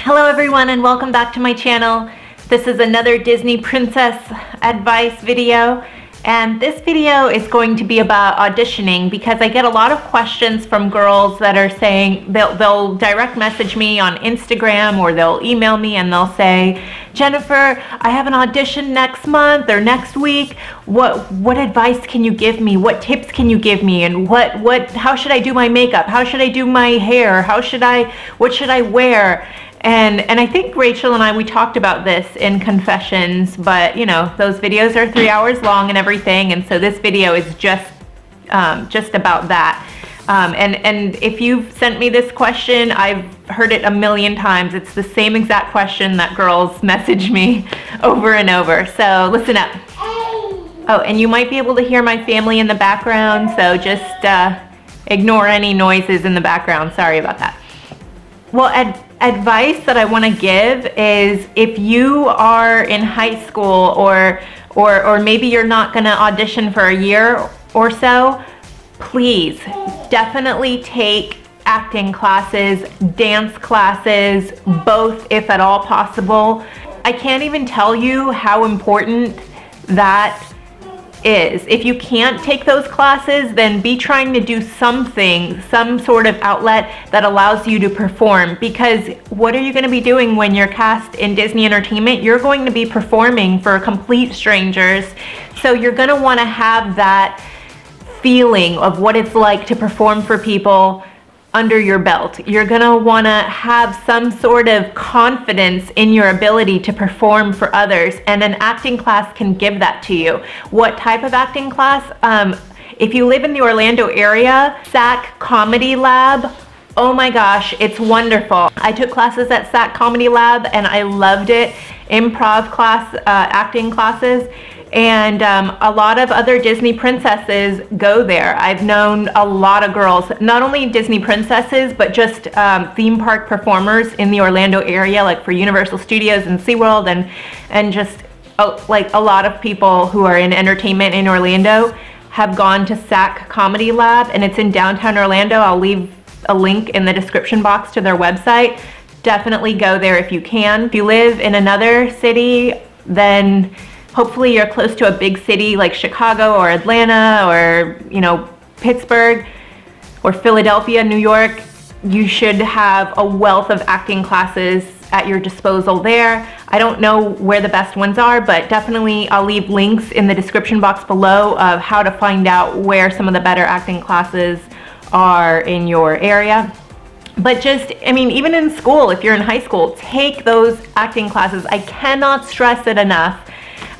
Hello everyone and welcome back to my channel. This is another Disney princess advice video, and this video is going to be about auditioning because I get a lot of questions from girls that are saying they'll direct message me on Instagram or they'll email me and they'll say, Jennifer, I have an audition next month or next week. What advice can you give me? What tips can you give me? And how should I do my makeup? How should I do my hair? What should I wear? And I think Rachel and I, we talked about this in Confessions, but you know, those videos are 3 hours long and everything, and so this video is just about that. And if you've sent me this question, I've heard it a million times. It's the same exact question that girls message me over and over, so listen up. Oh, and you might be able to hear my family in the background, so just ignore any noises in the background. Sorry about that. Well, advice that I want to give is if you are in high school or maybe you're not going to audition for a year or so, please definitely take acting classes, dance classes, both if at all possible. I can't even tell you how important that is. If you can't take those classes, then be trying to do something, some sort of outlet that allows you to perform, because what are you going to be doing when you're cast in Disney Entertainment? You're going to be performing for complete strangers, so you're going to want to have that feeling of what it's like to perform for people under your belt. You're going to want to have some sort of confidence in your ability to perform for others, and an acting class can give that to you. What type of acting class? If you live in the Orlando area, SAC Comedy Lab, oh my gosh, it's wonderful. I took classes at SAC Comedy Lab and I loved it. Improv class, acting classes. And a lot of other Disney princesses go there. I've known a lot of girls, not only Disney princesses, but just theme park performers in the Orlando area, like for Universal Studios and SeaWorld, and just like a lot of people who are in entertainment in Orlando have gone to SAC Comedy Lab, and it's in downtown Orlando. I'll leave a link in the description box to their website. Definitely go there if you can. If you live in another city, then hopefully you're close to a big city like Chicago or Atlanta or, you know, Pittsburgh or Philadelphia, New York. You should have a wealth of acting classes at your disposal there. I don't know where the best ones are, but definitely I'll leave links in the description box below of how to find out where some of the better acting classes are in your area. But just, I mean, even in school, if you're in high school, take those acting classes. I cannot stress it enough.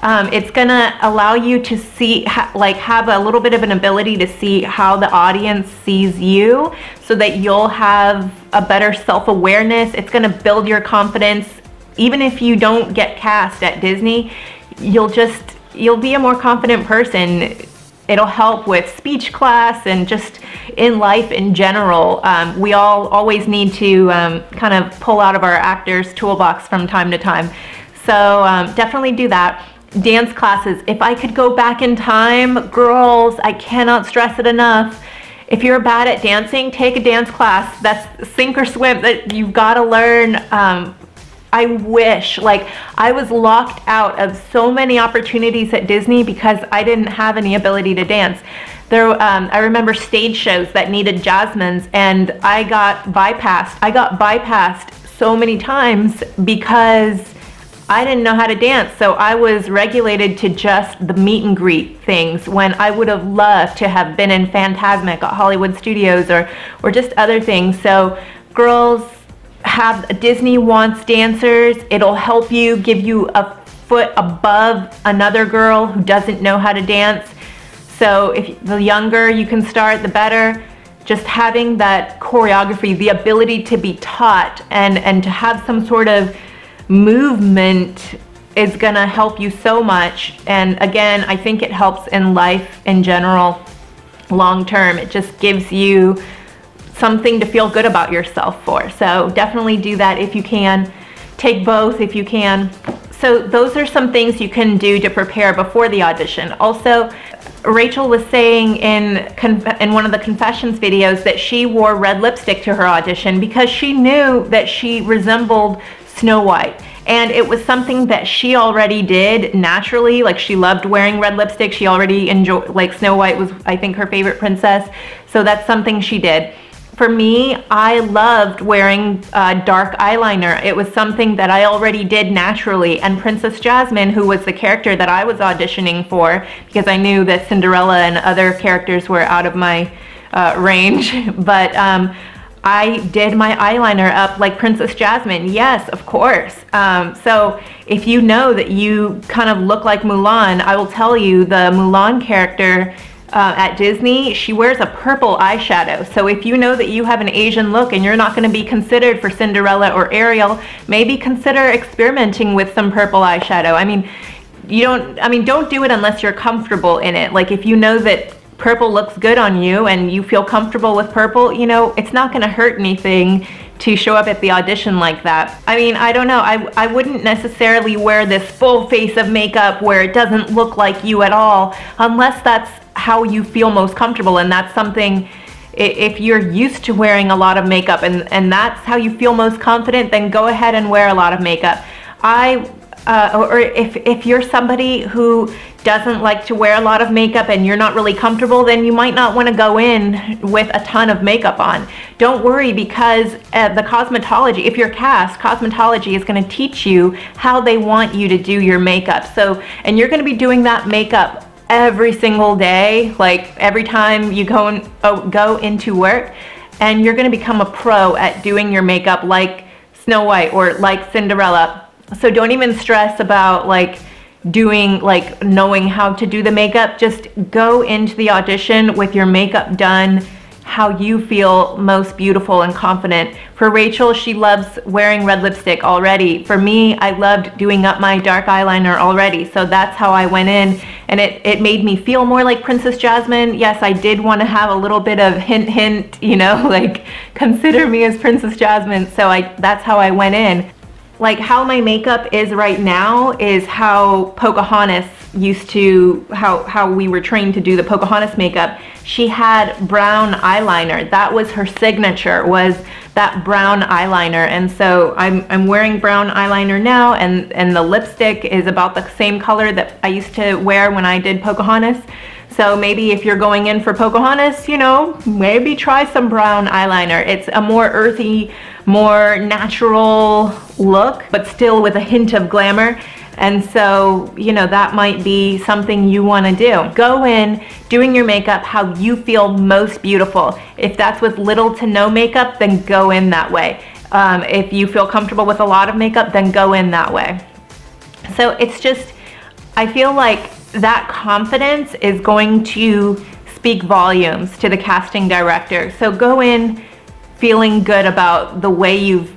It's gonna allow you to see, have a little bit of an ability to see how the audience sees you, so that you'll have a better self-awareness. It's gonna build your confidence. Even if you don't get cast at Disney, you'll be a more confident person. It'll help with speech class and just in life in general. We all always need to kind of pull out of our actor's toolbox from time to time. So definitely do that. Dance classes. If I could go back in time, girls, I cannot stress it enough. If you're bad at dancing, take a dance class. That's sink or swim. That you've got to learn. I wish, like, I was locked out of so many opportunities at Disney because I didn't have any ability to dance. I remember stage shows that needed Jasmines, and I got bypassed. I got bypassed so many times because I didn't know how to dance, so I was regulated to just the meet and greet things when I would have loved to have been in Fantasmic at Hollywood Studios or just other things. So girls, Disney wants dancers. It'll help you, give you a foot above another girl who doesn't know how to dance. So if the younger you can start, the better. Just having that choreography, the ability to be taught and to have some sort of movement is gonna help you so much. And again, I think it helps in life in general, long term. It just gives you something to feel good about yourself for. So definitely do that if you can. Take both if you can. So those are some things you can do to prepare before the audition. Also, Rachel was saying in one of the confessions videos that she wore red lipstick to her audition because she knew that she resembled Snow White. And it was something that she already did naturally. Like, she loved wearing red lipstick. She already enjoyed, like, Snow White was, I think, her favorite princess. So that's something she did. For me, I loved wearing dark eyeliner. It was something that I already did naturally. And Princess Jasmine, who was the character that I was auditioning for, because I knew that Cinderella and other characters were out of my range, but I did my eyeliner up like Princess Jasmine. Yes, of course. So if you know that you kind of look like Mulan, I will tell you the Mulan character at Disney, she wears a purple eyeshadow. So if you know that you have an Asian look and you're not going to be considered for Cinderella or Ariel, maybe consider experimenting with some purple eyeshadow. I mean, don't do it unless you're comfortable in it. Like, if you know that purple looks good on you and you feel comfortable with purple, you know, it's not going to hurt anything to show up at the audition like that. I mean, I don't know. I wouldn't necessarily wear this full face of makeup where it doesn't look like you at all, unless that's how you feel most comfortable. And that's something, if you're used to wearing a lot of makeup and that's how you feel most confident, then go ahead and wear a lot of makeup. Or if you're somebody who doesn't like to wear a lot of makeup and you're not really comfortable, then you might not want to go in with a ton of makeup on. Don't worry, because the cosmetology, if you're cast, cosmetology is going to teach you how they want you to do your makeup. So, and you're going to be doing that makeup every single day, like every time you go into work, and you're going to become a pro at doing your makeup like Snow White or like Cinderella. So don't even stress about knowing how to do the makeup. Just go into the audition with your makeup done how you feel most beautiful and confident. For Rachel, she loves wearing red lipstick already. For me, I loved doing up my dark eyeliner already. So that's how I went in, and it made me feel more like Princess Jasmine. Yes, I did want to have a little bit of hint, you know, like, consider me as Princess Jasmine. So that's how I went in. Like, how my makeup is right now is how Pocahontas used to, how we were trained to do the Pocahontas makeup. She had brown eyeliner. That was her signature, was that brown eyeliner. And so I'm wearing brown eyeliner now, and the lipstick is about the same color that I used to wear when I did Pocahontas. So maybe if you're going in for Pocahontas, you know, maybe try some brown eyeliner. It's a more earthy, more natural look, but still with a hint of glamour. And so, you know, that might be something you want to do. Go in doing your makeup how you feel most beautiful. If that's with little to no makeup, then go in that way. If you feel comfortable with a lot of makeup, then go in that way. So it's just, I feel like that confidence is going to speak volumes to the casting director. So go in feeling good about the way you've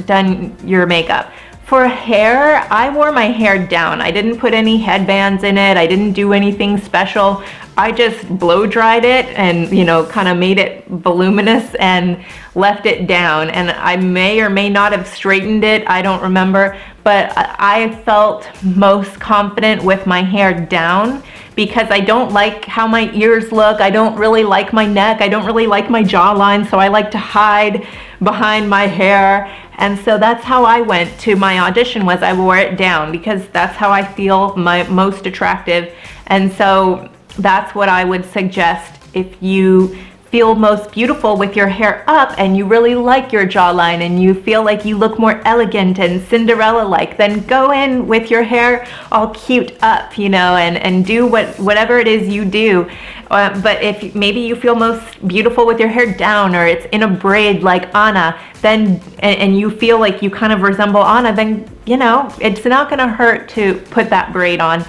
done your makeup. For hair, I wore my hair down. I didn't put any headbands in it. I didn't do anything special. I just blow dried it and, you know, kind of made it voluminous and left it down. And I may or may not have straightened it. I don't remember. But I felt most confident with my hair down because I don't like how my ears look. I don't really like my neck. I don't really like my jawline. So I like to hide behind my hair. And so that's how I went to my audition, was I wore it down because that's how I feel most attractive. And so that's what I would suggest if you feel most beautiful with your hair up and you really like your jawline and you feel like you look more elegant and Cinderella-like, then go in with your hair all cute up, you know, and do whatever it is you do. But if maybe you feel most beautiful with your hair down, or it's in a braid like Anna, then and you feel like you kind of resemble Anna, then, you know, it's not going to hurt to put that braid on.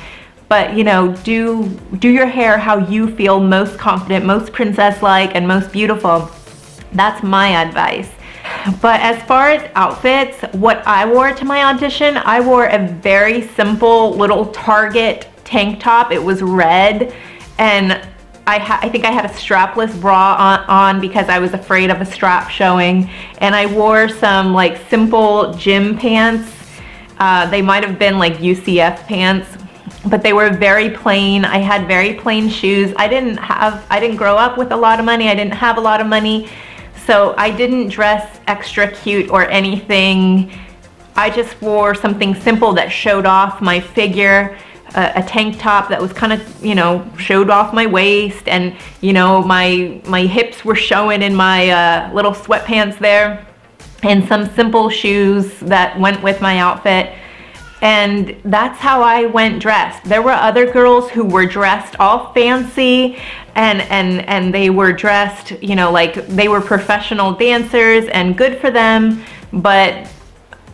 But, you know, do your hair how you feel most confident, most princess-like, and most beautiful. That's my advice. But as far as outfits, what I wore to my audition, I wore a very simple little Target tank top. It was red, and I think I had a strapless bra on because I was afraid of a strap showing. And I wore some like simple gym pants. They might have been like UCF pants. but they were very plain. I had very plain shoes. I didn't grow up with a lot of money. I didn't have a lot of money. So I didn't dress extra cute or anything. I just wore something simple that showed off my figure, a tank top that was kind of, you know, showed off my waist, and, you know, my hips were showing in my little sweatpants there, and some simple shoes that went with my outfit. And that's how I went dressed. There were other girls who were dressed all fancy, and they were dressed, you know, like they were professional dancers, and good for them. But,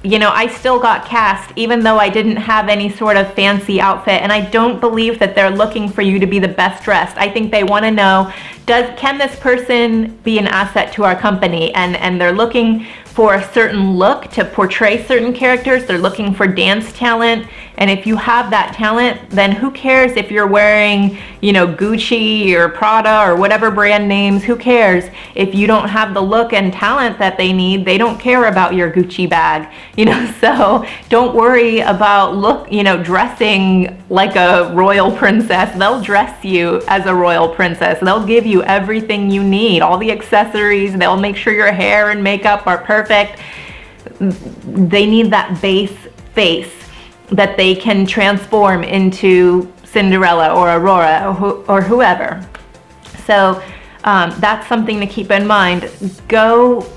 you know, I still got cast even though I didn't have any sort of fancy outfit. And I don't believe that they're looking for you to be the best dressed. I think they want to know, can this person be an asset to our company? And they're looking for a certain look to portray certain characters. They're looking for dance talent. And if you have that talent, then who cares if you're wearing, you know, Gucci or Prada or whatever brand names? Who cares? If you don't have the look and talent that they need, they don't care about your Gucci bag, you know. So don't worry about dressing like a royal princess. They'll dress you as a royal princess. They'll give you everything you need, all the accessories. They'll make sure your hair and makeup are perfect. They need that base face that they can transform into Cinderella or Aurora or whoever. So that's something to keep in mind. Don't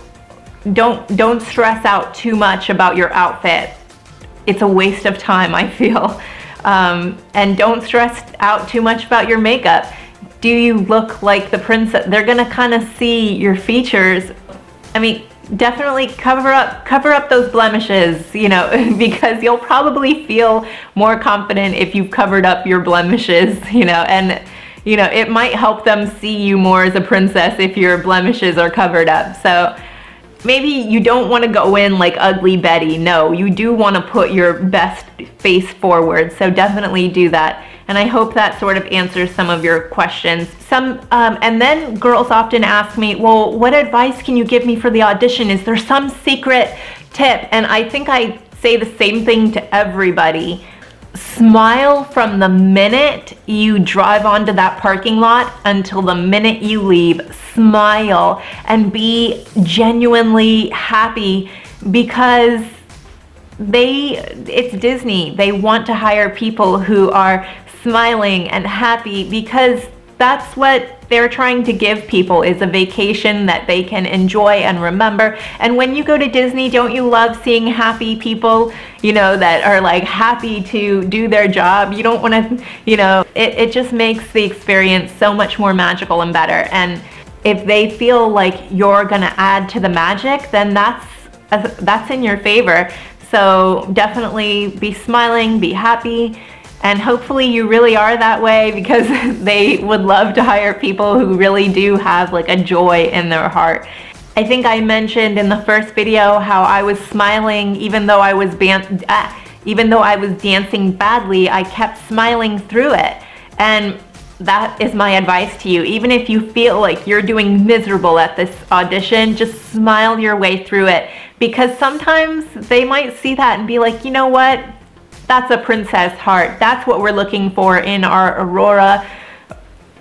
stress out too much about your outfit. It's a waste of time, I feel. And don't stress out too much about your makeup. Do you look like the princess? They're gonna kind of see your features. I mean, definitely cover up those blemishes, you know, because you'll probably feel more confident if you've covered up your blemishes, you know, and, you know, it might help them see you more as a princess if your blemishes are covered up. So maybe you don't want to go in like Ugly Betty. No, you do want to put your best face forward. So definitely do that. And I hope that sort of answers some of your questions. And then girls often ask me, well, what advice can you give me for the audition? Is there some secret tip? And I think I say the same thing to everybody. Smile from the minute you drive onto that parking lot until the minute you leave. Smile and be genuinely happy, because it's Disney. They want to hire people who are smiling and happy, because that's what they're trying to give people, is a vacation that they can enjoy and remember. And when you go to Disney, don't you love seeing happy people, you know, that are like happy to do their job? You don't want to, you know, it just makes the experience so much more magical and better. And if they feel like you're gonna add to the magic, then that's in your favor. So definitely be smiling, be happy. And hopefully you really are that way, because they would love to hire people who really do have like a joy in their heart. I think I mentioned in the first video how I was smiling even though I was dancing badly. I kept smiling through it. And that is my advice to you. Even if you feel like you're doing miserable at this audition, just smile your way through it, because sometimes they might see that and be like, you know what? That's a princess heart. That's what we're looking for in our Aurora.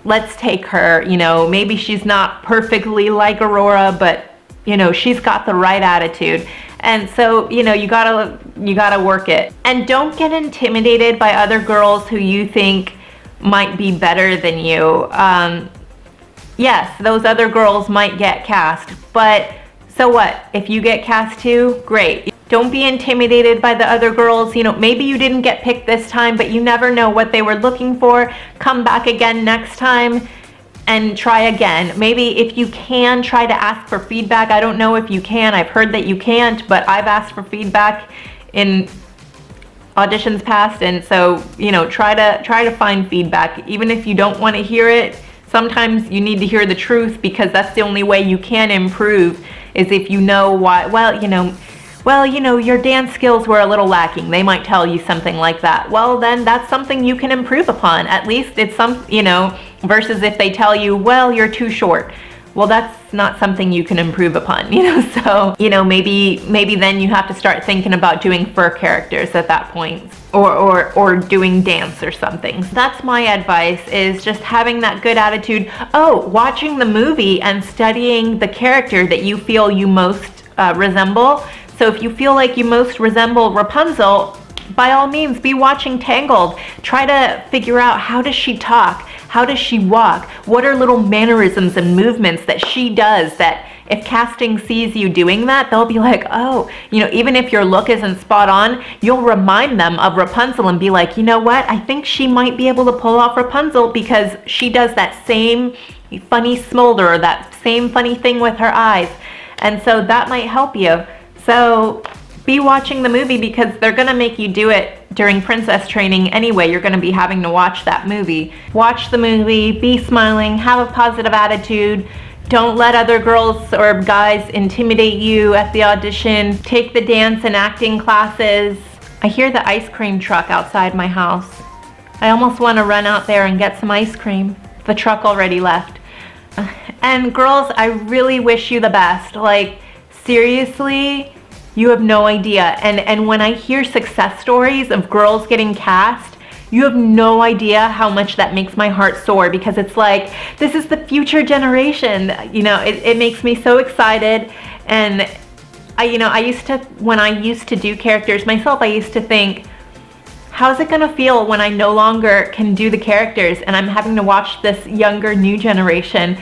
Let's take her. You know, maybe she's not perfectly like Aurora, but, you know, she's got the right attitude. And so, you know, you gotta work it. And don't get intimidated by other girls who you think might be better than you. Yes, those other girls might get cast, but so what? If you get cast too, great. Don't be intimidated by the other girls. You know, maybe you didn't get picked this time, but you never know what they were looking for. Come back again next time and try again. Maybe if you can, try to ask for feedback. I don't know if you can. I've heard that you can't, but I've asked for feedback in auditions past, and so, you know, try to find feedback. Even if you don't want to hear it, sometimes you need to hear the truth, because that's the only way you can improve, is if you know why. Well, you know, your dance skills were a little lacking. They might tell you something like that. Well, then that's something you can improve upon. At least it's some, you know, versus if they tell you, well, you're too short. well, that's not something you can improve upon, you know? So, you know, maybe then you have to start thinking about doing fur characters at that point, or doing dance or something. So that's my advice, is just having that good attitude. Oh, watching the movie and studying the character that you feel you most resemble. So if you feel like you most resemble Rapunzel, by all means, be watching Tangled. Try to figure out, how does she talk? How does she walk? What are little mannerisms and movements that she does that if casting sees you doing that, they'll be like, oh, you know, even if your look isn't spot on, you'll remind them of Rapunzel and be like, you know what? I think she might be able to pull off Rapunzel because she does that same funny smolder, or that same funny thing with her eyes. And so that might help you. So be watching the movie, because they're gonna make you do it during princess training anyway. You're gonna be having to watch that movie. Watch the movie, be smiling, have a positive attitude. Don't let other girls or guys intimidate you at the audition. Take the dance and acting classes. I hear the ice cream truck outside my house. I almost want to run out there and get some ice cream. The truck already left. And girls, I really wish you the best. Like, seriously, you have no idea. And when I hear success stories of girls getting cast, you have no idea how much that makes my heart soar, because it's like, this is the future generation. You know, it makes me so excited. And when I used to do characters myself, I used to think, how's it gonna feel when I no longer can do the characters and I'm having to watch this younger new generation?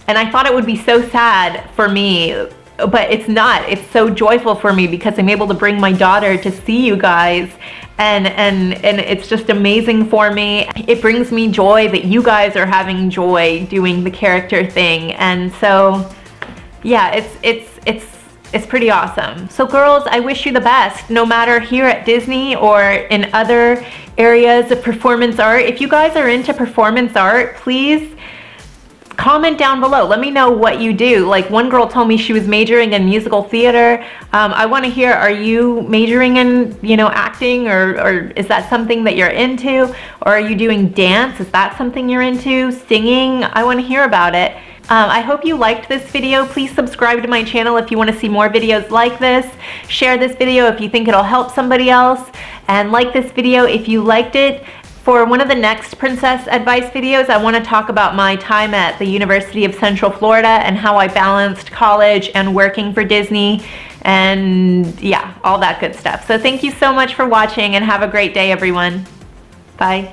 And I thought it would be so sad for me, but it's not. It's so joyful for me, because I'm able to bring my daughter to see you guys, and it's just amazing for me. It brings me joy that you guys are having joy doing the character thing. And so yeah, it's pretty awesome. So girls, I wish you the best, no matter here at Disney or in other areas of performance art. If you guys are into performance art, please comment down below. Let me know what you do. Like, one girl told me she was majoring in musical theater. I want to hear, are you majoring in, you know, acting, or is that something that you're into? Or are you doing dance? Is that something you're into? Singing? I want to hear about it. I hope you liked this video. Please subscribe to my channel if you want to see more videos like this. Share this video if you think it'll help somebody else. And like this video if you liked it. For one of the next princess advice videos, I want to talk about my time at the University of Central Florida and how I balanced college and working for Disney, and yeah, all that good stuff. So thank you so much for watching, and have a great day, everyone. Bye.